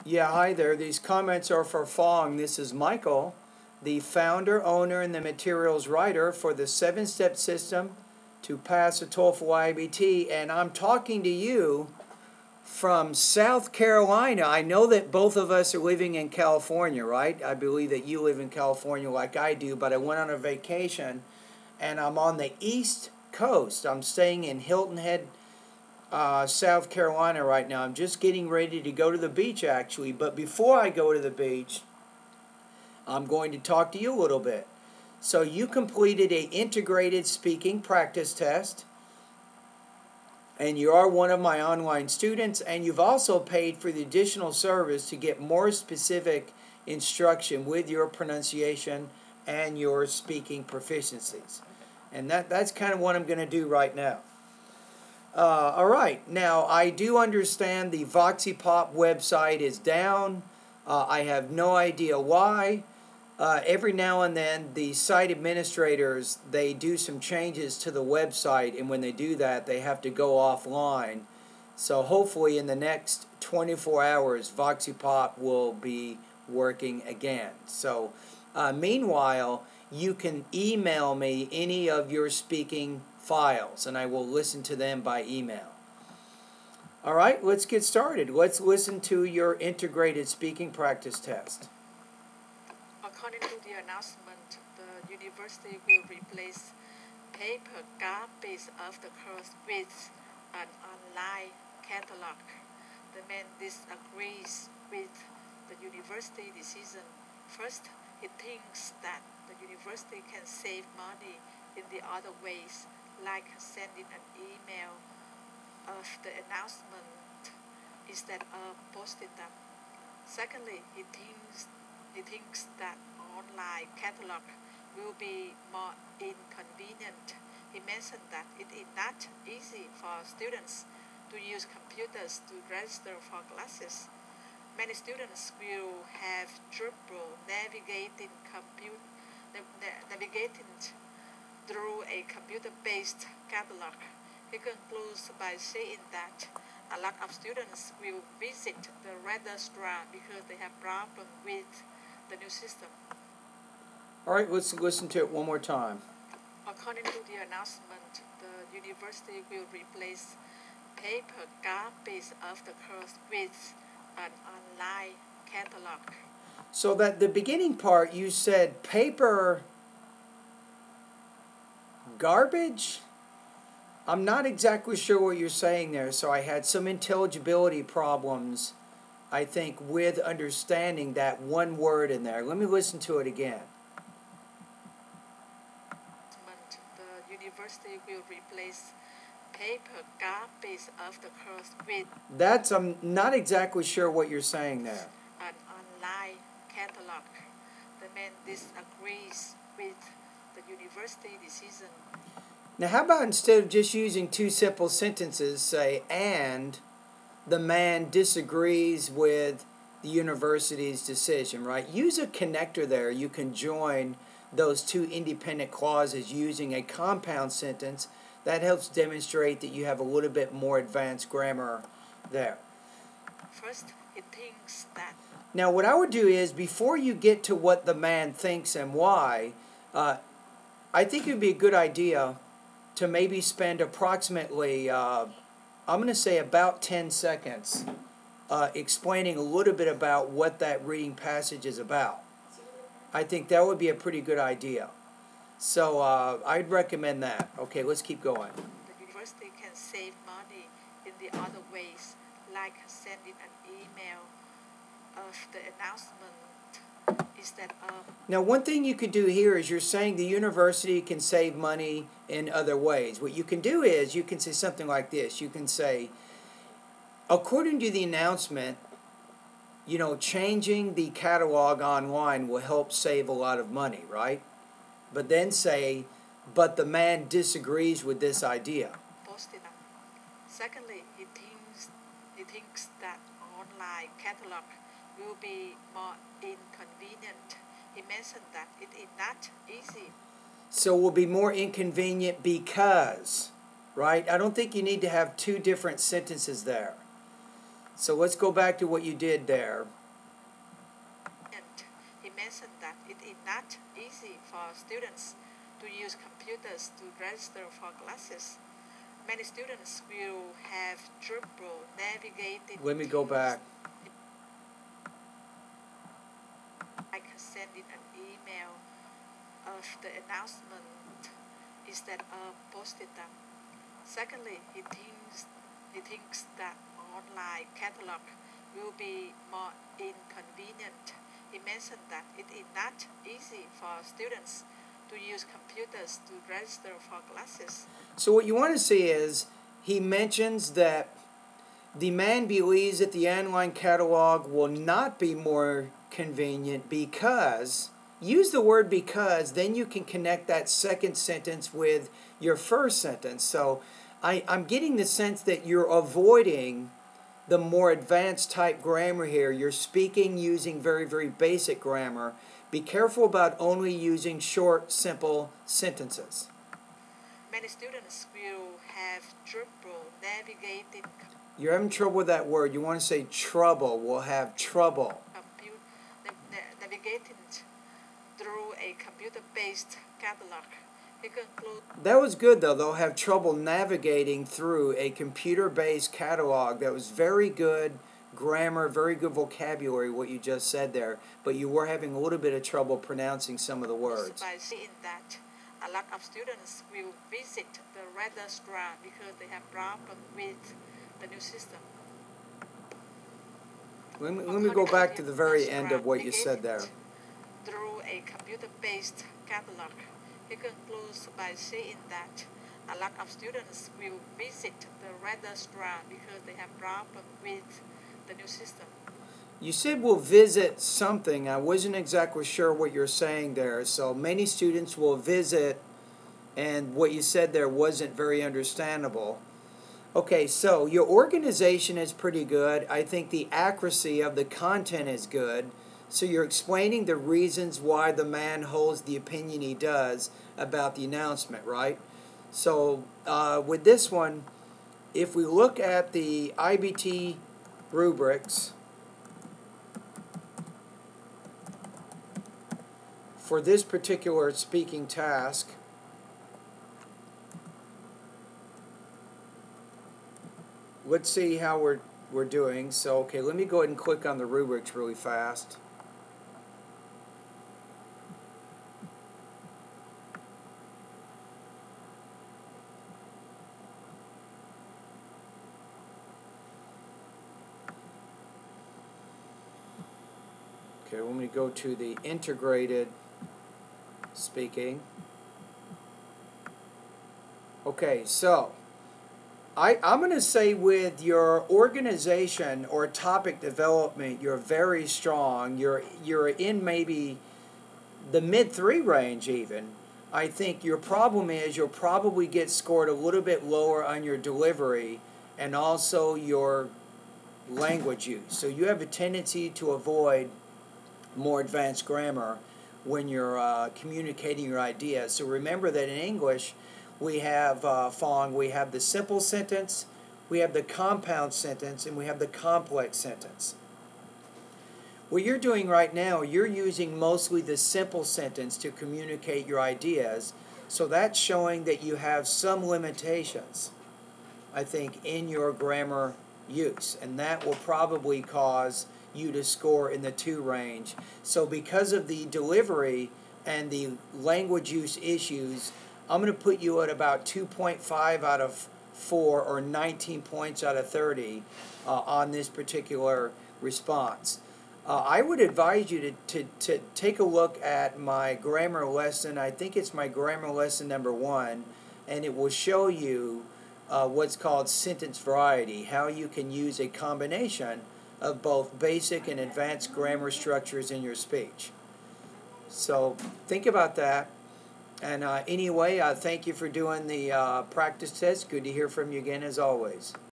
Yeah, hi there. These comments are for Fong. This is Michael, the founder, owner, and the materials writer for the 7-step system to pass a TOEFL IBT, and I'm talking to you from South Carolina. I know that both of us are living in California, right? I believe that you live in California like I do, but I went on a vacation and I'm on the East Coast. I'm staying in Hilton Head, South Carolina right now. I'm just getting ready to go to the beach actually, but before I go to the beach, I'm going to talk to you a little bit. So you completed a integrated speaking practice test, and you are one of my online students, and you've also paid for the additional service to get more specific instruction with your pronunciation and your speaking proficiencies. And that's kind of what I'm going to do right now. All right, now I do understand the VoxyPop website is down. I have no idea why. Every now and then the site administrators, they do some changes to the website, and when they do that they have to go offline. So hopefully in the next 24 hours VoxyPop will be working again. So meanwhile, you can email me any of your speaking files and I will listen to them by email. All right, let's get started. Let's listen to your integrated speaking practice test. According to the announcement, the university will replace paper copies of the course with an online catalog. The man disagrees with the university decision. First, he thinks that the university can save money in the other ways, like sending an email of the announcement instead of posting them. Secondly, he thinks that online catalog will be more inconvenient. He mentioned that it is not easy for students to use computers to register for classes. Many students will have trouble navigating through a computer-based catalog. He concludes by saying that a lot of students will visit the registrar because they have problems with the new system. All right, let's listen to it one more time. According to the announcement, the university will replace paper copies of the course with an online catalog. So that the beginning part you said paper garbage? I'm not exactly sure what you're saying there, so I had some intelligibility problems, I think, with understanding that one word in there. Let me listen to it again. The university will replace paper copies of the course with I'm not exactly sure what you're saying there. an online catalog. The man disagrees with the university decision. Now, how about instead of just using two simple sentences, say, and the man disagrees with the university's decision, right? Use a connector there. You can join those two independent clauses using a compound sentence. That helps demonstrate that you have a little bit more advanced grammar there. First, he thinks that. Now, what I would do is, before you get to what the man thinks and why, I think it would be a good idea to maybe spend approximately, I'm going to say about 10 seconds explaining a little bit about what that reading passage is about. I think that would be a pretty good idea. So I'd recommend that. Okay, let's keep going. The university can save money in the other ways, like sending an email of the announcement instead of. Now, one thing you could do here is you're saying the university can save money in other ways. What you can do is you can say something like this. You can say, according to the announcement, changing the catalog online will help save a lot of money, right? But then say, but the man disagrees with this idea. Secondly, he thinks that online catalog will be more inconvenient. He mentioned that it is not easy. So it will be more inconvenient because, right? I don't think you need to have two different sentences there. So let's go back to what you did there. And he mentioned that it is not easy for students to use computers to register for classes. Many students will have trouble navigating. Let me go back. I can send in an email of the announcement instead of posting them. Secondly, he thinks that online catalog will be more inconvenient. He mentioned that it is not easy for students to use computers to register for classes. So what you want to see is he mentions that the man believes that the online catalog will not be more convenient because, use the word because, then you can connect that second sentence with your first sentence. So I'm getting the sense that you're avoiding the more advanced type grammar here. You're speaking using very, very basic grammar. Be careful about only using short, simple sentences. Many students will have trouble navigating You're having trouble with that word. You want to say trouble. We'll have trouble. navigating through a computer-based catalog. He concludes That was good, though. They'll have trouble navigating through a computer-based catalog. That was very good grammar, very good vocabulary, what you just said there. But you were having a little bit of trouble pronouncing some of the words. by seeing that a lot of students will visit the registrar because they have problems with the new system. Let me go back to the very end of what you said there. Through a computer-based catalog, he concludes by saying that a lot of students will visit the registrar because they have problems with the new system. You said we'll visit something. I wasn't exactly sure what you're saying there. So many students will visit, and what you said there wasn't very understandable. Okay, so your organization is pretty good. I think the accuracy of the content is good. So you're explaining the reasons why the man holds the opinion he does about the announcement, right? So with this one, if we look at the IBT rubrics for this particular speaking task, let's see how we're doing. So, okay, let me go ahead and click on the rubrics really fast. Okay, let me go to the integrated speaking. Okay, so I'm going to say with your organization or topic development, you're very strong. You're in maybe the mid-3 range even. I think your problem is you'll probably get scored a little bit lower on your delivery and also your language use. So you have a tendency to avoid more advanced grammar when you're communicating your ideas. So remember that in English, we have, Fong, we have the simple sentence, we have the compound sentence, and we have the complex sentence. What you're doing right now, you're using mostly the simple sentence to communicate your ideas, so that's showing that you have some limitations, I think, in your grammar use, and that will probably cause you to score in the 2 range. So because of the delivery and the language use issues, I'm going to put you at about 2.5 out of 4 or 19 points out of 30 on this particular response. I would advise you to take a look at my grammar lesson. I think it's my grammar lesson number 1, and it will show you what's called sentence variety, how you can use a combination of both basic and advanced grammar structures in your speech. So think about that. And anyway, thank you for doing the practice test. Good to hear from you again as always.